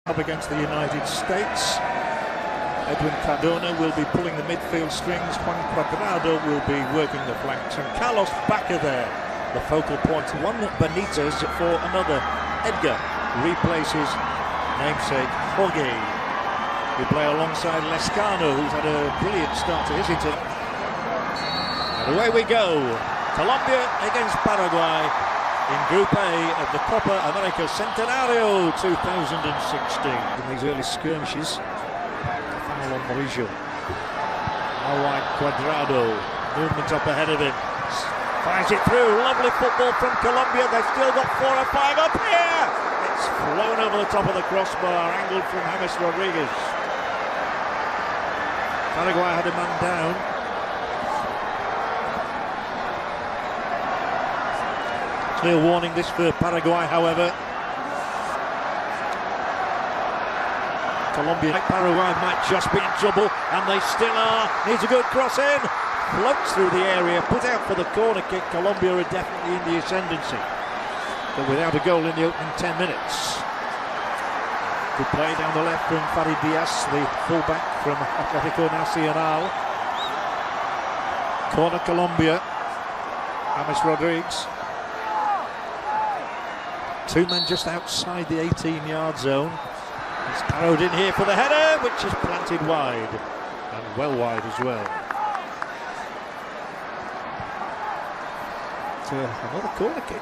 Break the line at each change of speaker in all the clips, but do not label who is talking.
Up against the United States. Edwin Cardona will be pulling the midfield strings. Juan Cuadrado will be working the flanks. And Carlos Bakka there, the focal point. One Benitez for another. Edgar replaces namesake Jorge. We play alongside Lescano, who's had a brilliant start to his interview. And away we go. Colombia against Paraguay in Group A of the Copa America Centenario 2016. In these early skirmishes, foul on Mauricio. Now wide Cuadrado, movement up ahead of him. Fires it through, lovely football from Colombia. They've still got 4 or 5 up here. It's flown over the top of the crossbar, angled from James Rodriguez. Paraguay had a man down. Clear warning this for Paraguay, however. Colombia, Paraguay might just be in trouble, and they still are. Needs a good cross in. Floats through the area, put out for the corner kick. Colombia are definitely in the ascendancy, but without a goal in the opening 10 minutes. Good play down the left from Farid Diaz, the fullback from Atlético Nacional. Corner Colombia. James Rodriguez. 2 men just outside the 18-yard zone. It's arrowed in here for the header, which is planted wide, and well wide as well. To another corner kick.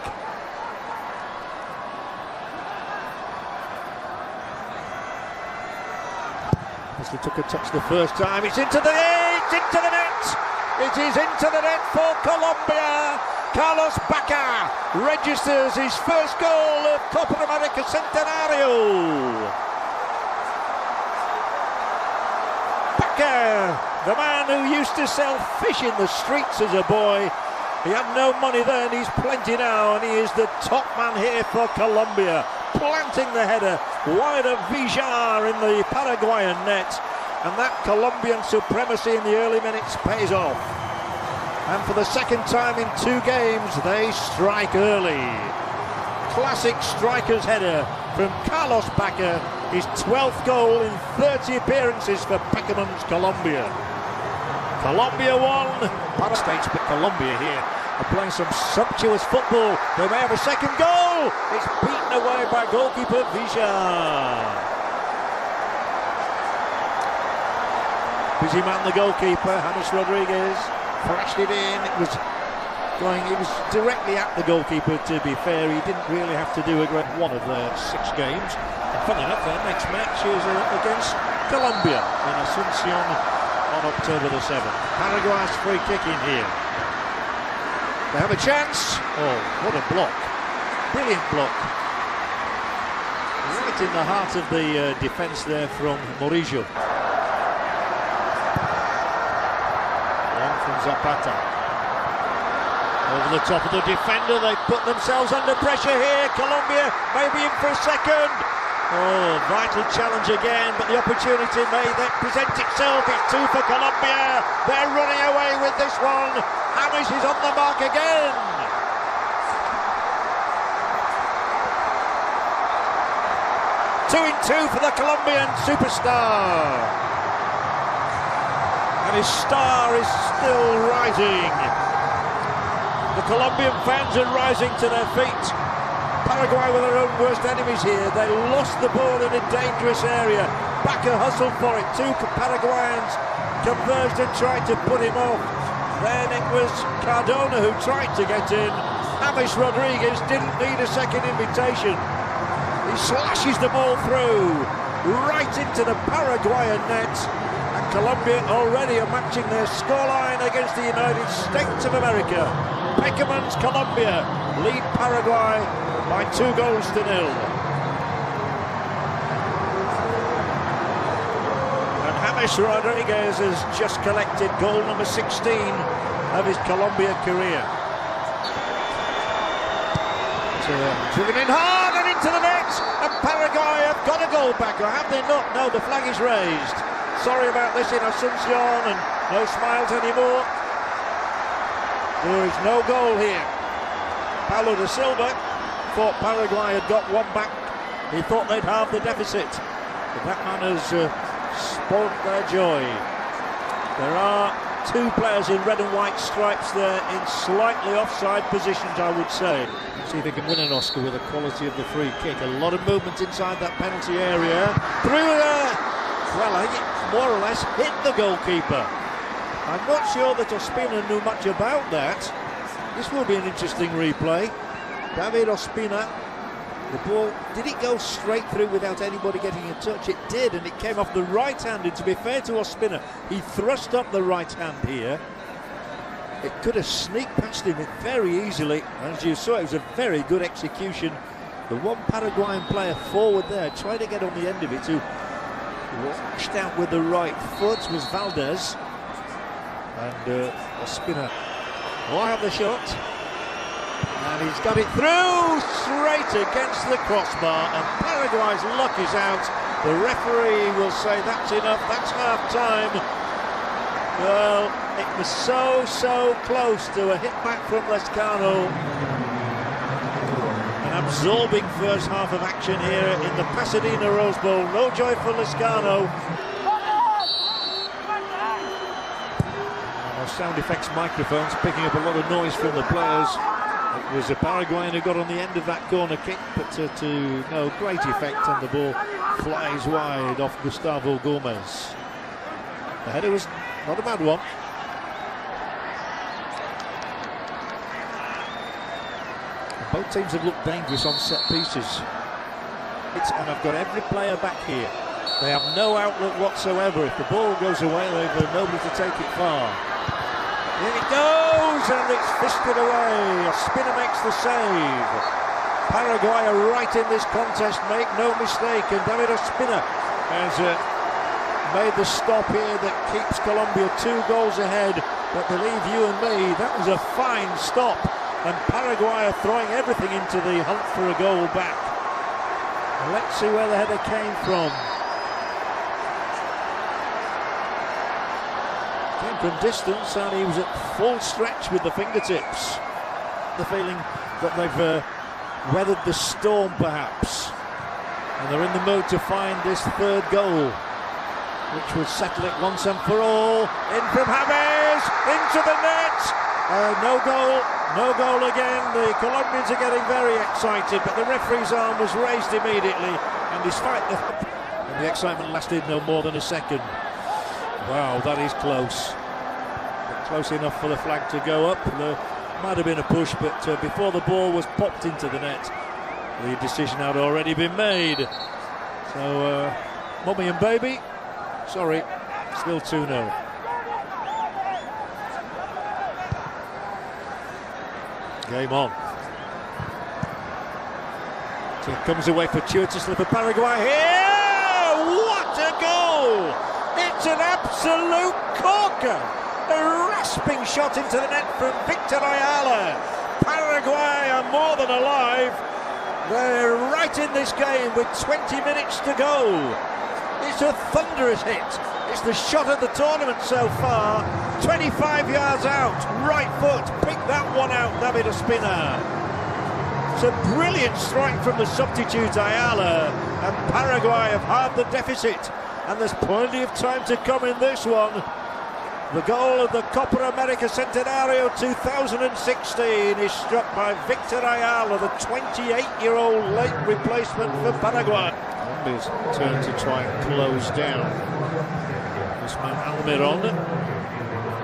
Wesley took a touch the first time. It's into the net! It is into the net for Colombia. Carlos Bakka registers his first goal of Copa America Centenario. Bakka, the man who used to sell fish in the streets as a boy. He had no money then, he's plenty now, and he is the top man here for Colombia. Planting the header wide of Villar in the Paraguayan net. And that Colombian supremacy in the early minutes pays off. And for the second time in 2 games, they strike early. Classic striker's header from Carlos Bakka, his 12th goal in 30 appearances for Peckerman's Colombia. Colombia 1, Paraguay States, but Colombia here are playing some sumptuous football. They may have a second goal. It's beaten away by goalkeeper Villar. Busy man, the goalkeeper, James Rodriguez. Flashed it in, it was directly at the goalkeeper, to be fair. He didn't really have to do a great one of their 6 games. And funny enough, their next match is against Colombia in Asunción on October the 7th. Paraguay's free kick in here. They have a chance. Oh, what a block. Brilliant block. Right in the heart of the defence there from Mauricio. From Zapata. Over the top of the defender, they put themselves under pressure here. Colombia maybe in for a second. Oh, vital challenge again, but the opportunity may then present itself. It's 2 for Colombia. They're running away with this one. James is on the mark again. Two in 2 for the Colombian superstar. And his star is still rising. The Colombian fans are rising to their feet. Paraguay were their own worst enemies here. They lost the ball in a dangerous area. Bakka hustled for it. 2 Paraguayans converged and tried to put him off. Then it was Cardona who tried to get in. James Rodriguez didn't need a second invitation. He slashes the ball through, right into the Paraguayan net. And Colombia already are matching their scoreline against the United States of America. Peckerman's Colombia lead Paraguay by 2 goals to 0. And James Rodriguez has just collected goal number 16 of his Colombia career. Driven in hard and into the net, and Paraguay have got a goal back, or have they not? No, the flag is raised. Sorry about this in Asunción, and no smiles anymore. There is no goal here. Paulo da Silva thought Paraguay had got one back He thought they'd halve the deficit, but that man has spoilt their joy. There are two players in red and white stripes there in slightly offside positions, I would say. See if they can win an Oscar with the quality of the free kick. A lot of movement inside that penalty area. Through there! Well, I think it more or less hit the goalkeeper. I'm not sure that Ospina knew much about that. This will be an interesting replay. David Ospina, the ball, did it go straight through without anybody getting a touch? It did, and it came off the right hand. And to be fair to Ospina, he thrust up the right hand here. It could have sneaked past him very easily. As you saw, it was a very good execution. The one Paraguayan player forward there tried to get on the end of it, who lashed out with the right foot, was Valdez. And Ospina will have the shot. And he's got it through straight against the crossbar. And Paraguay's luck is out. The referee will say that's enough, that's half time. Well, it was so close to a hit back from Lescano. An absorbing first half of action here in the Pasadena Rose Bowl. No joy for Lescano. Our sound effects microphones picking up a lot of noise from the players. It was a Paraguayan who got on the end of that corner kick, but to no great effect, and the ball flies wide off Gustavo Gomez. The header was not a bad one. Both teams have looked dangerous on set pieces. And I've got every player back here. They have no outlet whatsoever. If the ball goes away, they've got nobody to take it far. In it goes, and it's fisted away. Ospina makes the save. Paraguay are right in this contest, make no mistake, and David Ospina has made the stop here that keeps Colombia 2 goals ahead. But believe you and me, that was a fine stop, and Paraguay are throwing everything into the hunt for a goal back. Let's see where the header came from. Came from distance, and he was at full stretch with the fingertips. The feeling that they've weathered the storm, perhaps, and they're in the mood to find this third goal, which would settle it once and for all. In from James, into the net. No goal again. The Colombians are getting very excited, but the referee's arm was raised immediately, and despite the excitement lasted no more than a second. Wow, that is close. But close enough for the flag to go up. There might have been a push, but before the ball was popped into the net, the decision had already been made. So, mummy and baby, sorry, still 2-0. Game on. So it comes away fortuitously for Paraguay here. What a goal! It's an absolute corker. A rasping shot into the net from Victor Ayala. Paraguay are more than alive. They're right in this game with 20 minutes to go. It's a thunderous hit. It's the shot of the tournament so far. 25 yards out, right foot. Pick that one out, David Ospina. It's a brilliant strike from the substitute Ayala, and Paraguay have halved the deficit. And there's plenty of time to come in this one. The goal of the Copa America Centenario 2016 is struck by Victor Ayala, the 28-year-old late replacement for Paraguay. Colombia's turn to try and close down. This man Almiron.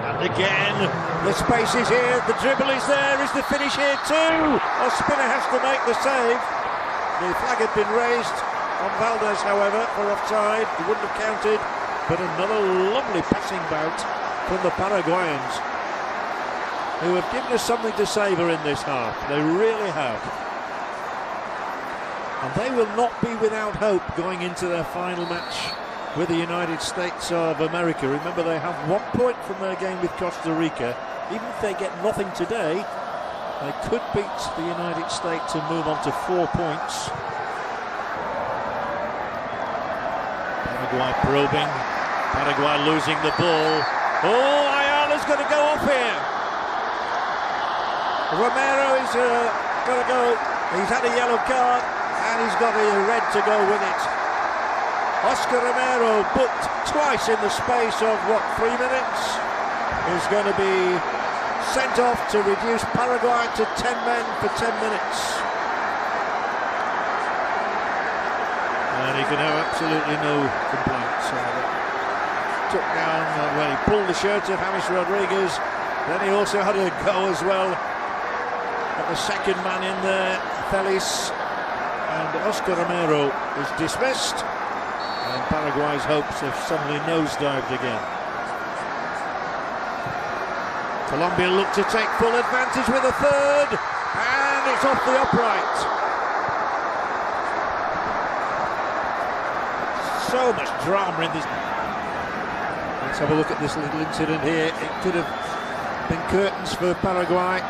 And again, the space is here, the dribble is there, is the finish here too? Ospina has to make the save. The flag had been raised on Valdez, however, for offside. He wouldn't have counted, but another lovely passing bout from the Paraguayans, who have given us something to savour in this half. They really have. And they will not be without hope going into their final match with the United States of America. Remember, they have 1 point from their game with Costa Rica. Even if they get nothing today, they could beat the United States and move on to 4 points. Paraguay probing, Paraguay losing the ball. Oh, Ayala's going to go off here. Romero is going to go. He's had a yellow card, and he's got a red to go with it. Oscar Romero, booked twice in the space of, 3 minutes, is going to be sent off to reduce Paraguay to 10 men for 10 minutes. And he can have absolutely no complaints. Took down, he pulled the shirt of James Rodriguez, then he also had a go as well at the second man in there, Feliz, and Oscar Romero is dismissed, and Paraguay's hopes have suddenly nosedived again. Colombia look to take full advantage with a third, and it's off the upright. So much drama in this. Let's have a look at this little incident here. It could have been curtains for Paraguay,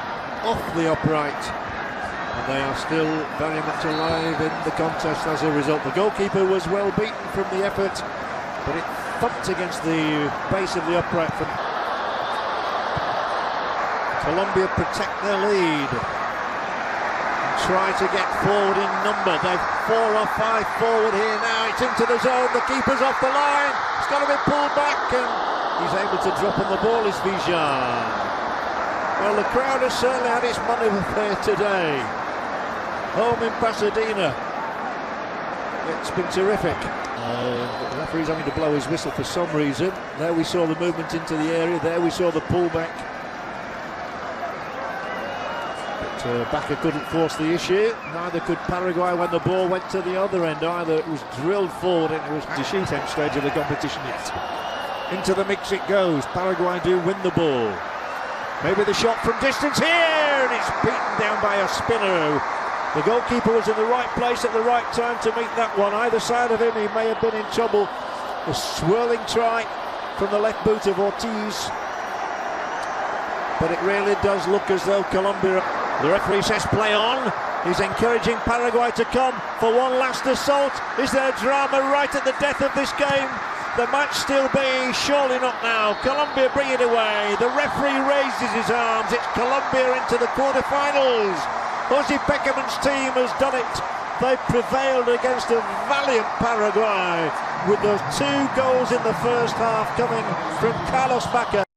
off the upright, and they are still very much alive in the contest as a result. The goalkeeper was well beaten from the effort, but it thumped against the base of the upright. Colombia protect their lead and try to get forward in number. They've 4 or 5 forward here now. It's into the zone. The keeper's off the line. It's got to be pulled back, and he's able to drop on the ball. Is Vijan. Well, the crowd has certainly had its money there today. Home in Pasadena. It's been terrific. The referee's having to blow his whistle for some reason. There we saw the movement into the area. There we saw the pullback. Bakka couldn't force the issue, neither could Paraguay when the ball went to the other end either. It was drilled forward, and it was the sheet end stage of the competition yet. Into the mix it goes. Paraguay do win the ball. Maybe the shot from distance here, and it's beaten down by a spinner. The goalkeeper was in the right place at the right time to meet that one. Either side of him, he may have been in trouble. A swirling try from the left boot of Ortiz, but it really does look as though Colombia... The referee says play on. He's encouraging Paraguay to come for one last assault. Is there drama right at the death of this game? The match still be, surely not now. Colombia bring it away. The referee raises his arms. It's Colombia into the quarterfinals. Jose Beckerman's team has done it. They've prevailed against a valiant Paraguay with those 2 goals in the first half coming from Bakka.